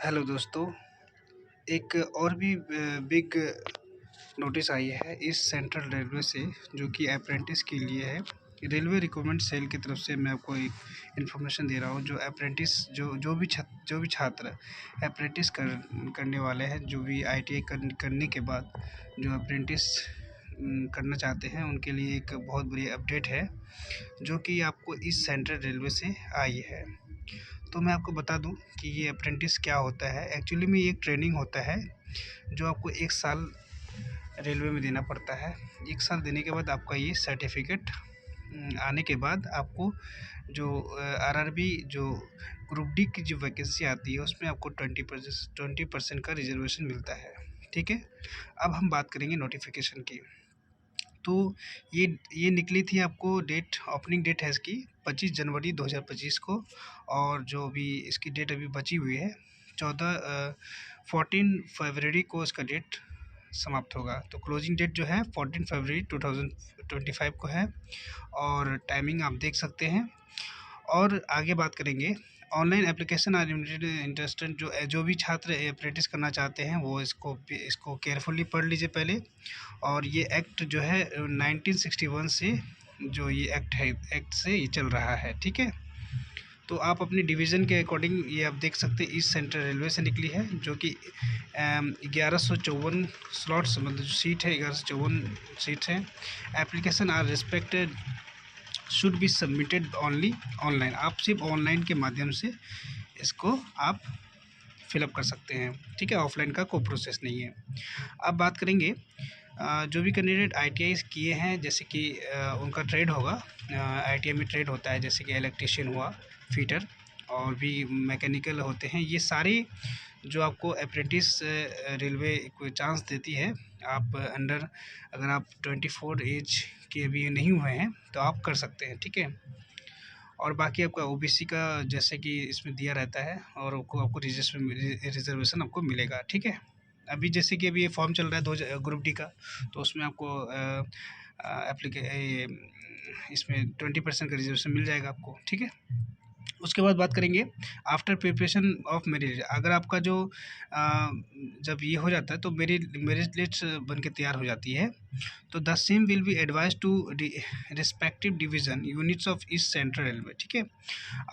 Hello दोस्तों। एक और भी बिग नोटिस आई है इस सेंट्रल रेलवे से, जो कि अप्रेंटिस के लिए है। रेलवे रिक्रूटमेंट सेल की तरफ से मैं आपको एक इन्फॉर्मेशन दे रहा हूँ। जो अप्रेंटिस जो भी छात्र अप्रेंटिस करने वाले हैं, जो भी आईटीआई करने के बाद जो अप्रेंटिस करना चाहते हैं, उनके लिए एक बहुत बड़ी अपडेट है, जो कि आपको इस सेंट्रल रेलवे से आई है। तो मैं आपको बता दूं कि ये अप्रेंटिस क्या होता है। एक्चुअली में ये एक ट्रेनिंग होता है जो आपको 1 साल रेलवे में देना पड़ता है। 1 साल देने के बाद आपका ये सर्टिफिकेट आने के बाद आपको जो आरआरबी जो ग्रुप डी की जो वैकेंसी आती है, उसमें आपको 20% का रिजर्वेशन मिलता है। ठीक है, अब हम बात करेंगे नोटिफिकेशन की। तो ये निकली थी, आपको डेट, ओपनिंग डेट है इसकी 25 जनवरी 2025 को, और जो भी इसकी डेट अभी बची हुई है 14 फरवरी को इसका डेट समाप्त होगा। तो क्लोजिंग डेट जो है 14 फरवरी 2025 को है, और टाइमिंग आप देख सकते हैं। और आगे बात करेंगे ऑनलाइन एप्लीकेशन आर इंटरेस्टेड। जो भी छात्र अप्रेंटिस करना चाहते हैं, वो इसको केयरफुली पढ़ लीजिए पहले। और ये एक्ट जो है 1961 से जो ये एक्ट है, एक्ट से ये चल रहा है। ठीक है, तो आप अपनी डिवीज़न के अकॉर्डिंग ये आप देख सकते हैं, ईस्ट सेंट्रल रेलवे से निकली है, जो कि 1154 स्लॉट्स, मतलब जो सीट है 1154 सीट हैं। Application are respected should be submitted only online. आप सिर्फ ऑनलाइन के माध्यम से इसको आप फिलअप कर सकते हैं। ठीक है, ऑफलाइन का कोई प्रोसेस नहीं है। अब बात करेंगे जो भी कैंडिडेट आईटीआई किए हैं, जैसे कि उनका ट्रेड होगा। आईटीआई में ट्रेड होता है, जैसे कि इलेक्ट्रीशियन हुआ, फिटर, और भी मैकेनिकल होते हैं। ये सारी जो आपको अप्रेंटिस रेलवे कोई चांस देती है, आप अंडर, अगर आप 24 एज के अभी नहीं हुए हैं तो आप कर सकते हैं। ठीक है, और बाकी आपका ओबीसी का जैसे कि इसमें दिया रहता है, और आपको रिजर्वेशन आपको मिलेगा। ठीक है, अभी जैसे कि अभी ये फॉर्म चल रहा है 2 ग्रुप डी का, तो उसमें आपको इसमें 20% का रिजर्वेशन मिल जाएगा आपको। ठीक है, उसके बाद बात करेंगे आफ्टर प्रिपरेशन ऑफ मेरिट। अगर आपका जो जब ये हो जाता है तो मेरिट लिस्ट बन के तैयार हो जाती है, तो the same will be advise to respective division units of East Central Railway. ठीक है,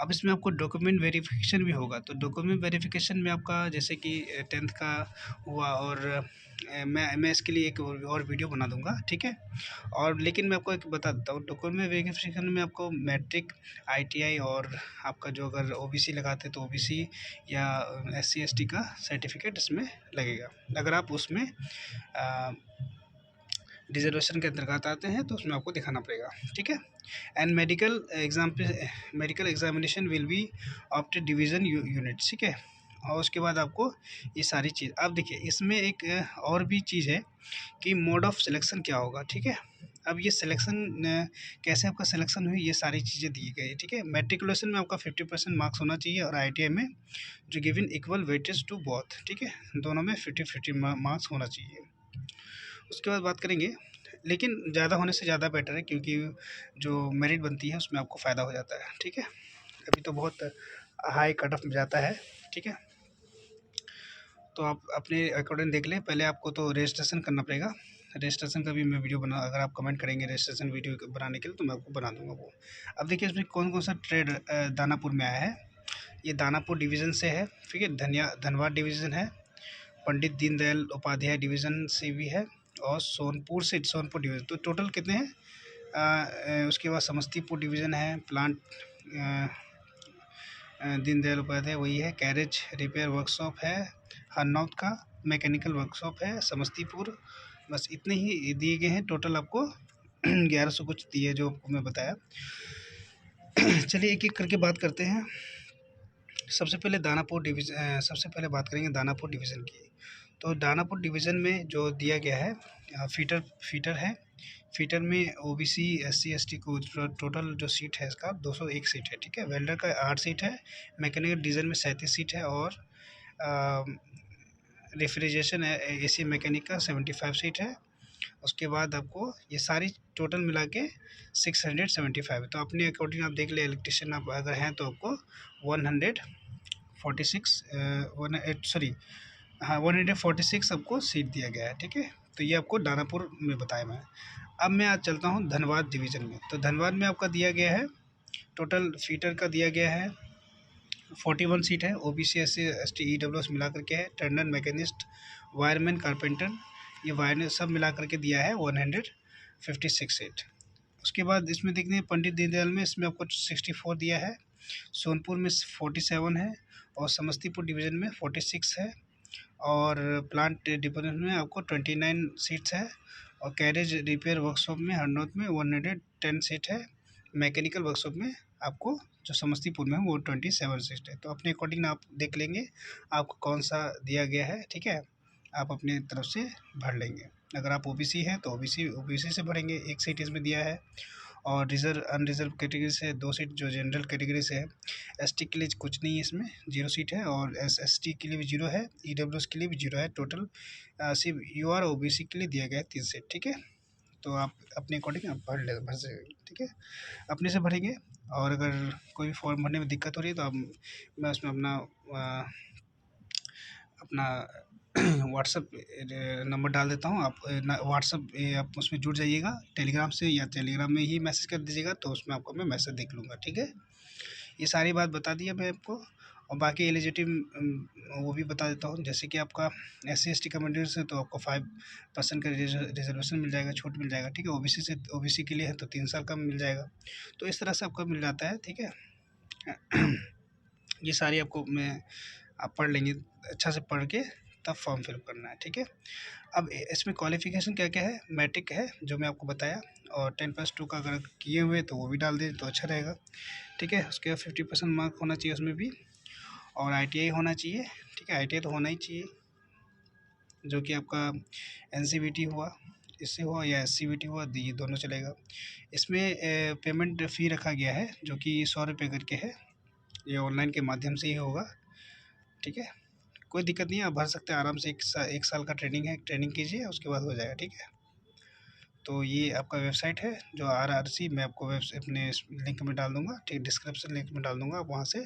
अब इसमें आपको डॉक्यूमेंट वेरिफिकेशन भी होगा। तो डॉक्यूमेंट वेरिफिकेशन में आपका जैसे कि 10th का हुआ, और मैं इसके लिए एक और वीडियो बना दूंगा। ठीक है, और लेकिन मैं आपको एक बता देता हूँ, डॉक्यूमेंट वेरिफिकेशन में आपको मैट्रिक, आईटीआई, और आपका जो अगर ओबीसी लगाते तो ओबीसी या एससी एसटी का सर्टिफिकेट इसमें लगेगा। अगर आप उसमें रिजर्वेशन के अंतर्गत आते हैं तो उसमें आपको दिखाना पड़ेगा। ठीक है, and medical examination will be of the division unit. ठीक है, और उसके बाद आपको ये सारी चीज़, अब देखिए इसमें एक और भी चीज़ है कि मोड ऑफ सिलेक्शन क्या होगा। ठीक है, अब ये सिलेक्शन कैसे आपका सिलेक्शन हुई, ये सारी चीज़ें दी गई है। ठीक है, मैट्रिकुलेशन में आपका 50% मार्क्स होना चाहिए, और आईटीआई में जो given equal weightage to both. ठीक है, दोनों में 50-50 मार्क्स होना चाहिए। उसके बाद बात करेंगे, लेकिन ज़्यादा होने से ज़्यादा बेटर है, क्योंकि जो मेरिट बनती है उसमें आपको फ़ायदा हो जाता है। ठीक है, अभी तो बहुत हाई कट ऑफ जाता है। ठीक है, तो आप अपने अकॉर्डिंग देख लें। पहले आपको तो रजिस्ट्रेशन करना पड़ेगा। रजिस्ट्रेशन का भी मैं वीडियो बना, अगर आप कमेंट करेंगे रजिस्ट्रेशन वीडियो बनाने के लिए, तो मैं आपको बना दूंगा वो। अब देखिए इसमें कौन कौन सा ट्रेड दानापुर में आया है। ये दानापुर डिवीज़न से है। ठीक है, धनबाद डिवीज़न है, पंडित दीनदयाल उपाध्याय डिवीज़न से भी है, और सोनपुर डिवीज़न। तो टोटल कितने हैं। उसके बाद समस्तीपुर डिवीज़न है, प्लांट दीनदयाल उपाध्याय वही है, कैरेज रिपेयर वर्कशॉप है, हरनौत का मैकेनिकल वर्कशॉप है, समस्तीपुर। बस इतने ही दिए गए हैं टोटल आपको। 1100 कुछ दिए जो आपको मैं बताया। चलिए एक एक करके बात करते हैं। सबसे पहले बात करेंगे दानापुर डिवीज़न की। तो दानापुर डिवीज़न में जो दिया गया है, फीटर है। फीटर में ओबीसी एससी एसटी को टोटल जो सीट है इसका 201 सीट है। ठीक है, वेल्डर का 8 सीट है, मैकेनिकल डीजल में 37 सीट है, और रेफ्रिजरेशन एसी मैकेनिक का 75 सीट है। उसके बाद आपको ये सारी टोटल मिला के 675 है। तो अपने अकॉर्डिंग आप देख ले, इलेक्ट्रिशियन आप अगर हैं तो आपको 146 सॉरी हाँ 146 आपको सीट दिया गया है, ठीक है। तो ये आपको दानापुर में बताया मैं। अब मैं आज चलता हूँ धनबाद डिवीज़न में। तो धनबाद में आपका दिया गया है, टोटल फीटर का दिया गया है 41 सीट है। ओबीसी एससी एसटी ईडब्ल्यूएस मिला करके है। टर्नर मैकेनिस्ट वायरमैन कारपेंटर ये वायर सब मिला करके दिया है 156 सीट। उसके बाद इसमें देखते हैं पंडित दीनदयाल में, इसमें आपको 64 दिया है। सोनपुर में 47 है और समस्तीपुर डिवीज़न में 46 है। और प्लांट डिपार्टमेंट में आपको 29 सीट्स है। और कैरेज रिपेयर वर्कशॉप में हरनौत में 110 सीट है। मैकेनिकल वर्कशॉप में आपको जो समस्तीपुर में है वो 27 सीट है। तो अपने अकॉर्डिंग आप देख लेंगे आपको कौन सा दिया गया है, ठीक है। आप अपने तरफ से भर लेंगे। अगर आप ओबीसी हैं तो ओबीसी से भरेंगे, 1 सीट इसमें दिया है। और रिजर्व अनरिजर्व कैटेगरी से 2 सीट जो जनरल कैटेगरी से है। एसटी के लिए कुछ नहीं है, इसमें 0 सीट है। और एसटी के लिए भी 0 है, ईडब्ल्यूएस के लिए भी 0 है। टोटल सिर्फ यूआर ओबीसी के लिए दिया गया है 3 सीट, ठीक है। तो आप अपने अकॉर्डिंग आप भर से, ठीक है, अपने से भरेंगे। और अगर कोई फॉर्म भरने में दिक्कत हो रही है तो आप मैं उसमें अपना व्हाट्सअप नंबर डाल देता हूँ। आप व्हाट्सअप आप उसमें जुड़ जाइएगा टेलीग्राम से, या टेलीग्राम में ही मैसेज कर दीजिएगा तो उसमें आपको मैं मैसेज देख लूँगा, ठीक है। ये सारी बात बता दी है मैं आपको। और बाकी एलिजिबिलिटी वो भी बता देता हूँ। जैसे कि आपका SC/ST कैंडिडेट से तो आपको 5% का रिजर्वेशन मिल जाएगा, छूट मिल जाएगा, ठीक है। ओबीसी के लिए है तो 3 साल का मिल जाएगा। तो इस तरह से आपको मिल जाता है, ठीक है। ये सारी आपको मैं आप पढ़ लेंगे, अच्छा से पढ़ के तब फॉर्म फिलअप करना है, ठीक है। अब इसमें क्वालिफिकेशन क्या क्या है, मैट्रिक है जो मैं आपको बताया, और 10+2 का अगर किए हुए तो वो भी डाल दें तो अच्छा रहेगा, ठीक है। उसके बाद 50% मार्क होना चाहिए उसमें भी। और ITI होना चाहिए, ठीक है। ITI तो होना ही चाहिए, जो कि आपका NCVT हुआ, इससे हुआ या SCVT हुआ, ये दोनों चलेगा। इसमें पेमेंट फ़ी रखा गया है जो कि 100 रुपये करके है। ये ऑनलाइन के माध्यम से ही होगा, ठीक है। कोई दिक्कत नहीं है, आप भर सकते हैं आराम से। 1 साल का ट्रेनिंग है, ट्रेनिंग कीजिए उसके बाद हो जाएगा, ठीक है। तो ये आपका वेबसाइट है जो RRC, मैं आपको अपने लिंक में डाल दूँगा, ठीक, डिस्क्रिप्शन लिंक में डाल दूँगा, आप वहाँ से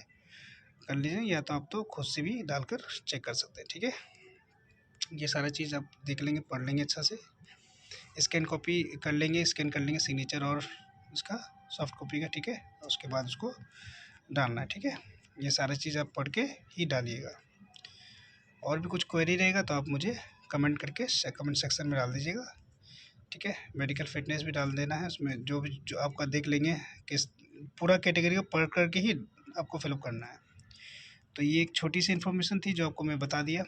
कर लीजिए, या तो आप तो खुद से भी डालकर चेक कर सकते हैं, ठीक है। ये सारा चीज़ आप देख लेंगे, पढ़ लेंगे अच्छा से, स्कैन कॉपी कर लेंगे, स्कैन कर लेंगे सिग्नेचर और उसका सॉफ्ट कॉपी का, ठीक है। उसके बाद उसको डालना है, ठीक है। ये सारा चीज़ आप पढ़ के ही डालिएगा। और भी कुछ क्वेरी रहेगा तो आप मुझे कमेंट करके कमेंट सेक्शन में डाल दीजिएगा, ठीक है। मेडिकल फिटनेस भी डाल देना है उसमें, जो आपका देख लेंगे कि पूरा कैटेगरी को पढ़ करके ही आपको फिलअप करना है। तो ये एक छोटी सी इन्फॉर्मेशन थी जो आपको मैं बता दिया।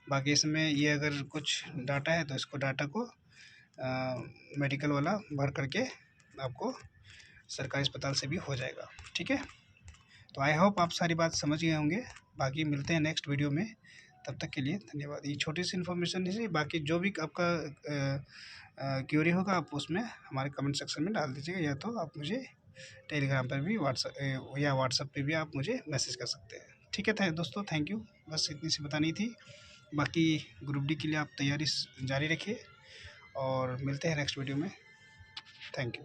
बाकी इसमें ये अगर कुछ डाटा है तो इसको डाटा को मेडिकल वाला भर करके आपको सरकारी अस्पताल से भी हो जाएगा, ठीक है। तो आई होप आप सारी बात समझ गए होंगे। बाकी मिलते हैं नेक्स्ट वीडियो में, तब तक के लिए धन्यवाद। ये छोटी सी इन्फॉर्मेशन है, बाकी जो भी आपका क्यूरी होगा आप उसमें हमारे कमेंट सेक्शन में डाल दीजिएगा, या तो आप मुझे टेलीग्राम पर भी व्हाट्सएप पे भी आप मुझे मैसेज कर सकते हैं, ठीक है। दोस्तों थैंक यू, बस इतनी सी बतानी थी। बाकी ग्रुप डी के लिए आप तैयारी जारी रखिए और मिलते हैं नेक्स्ट वीडियो में। Thank you.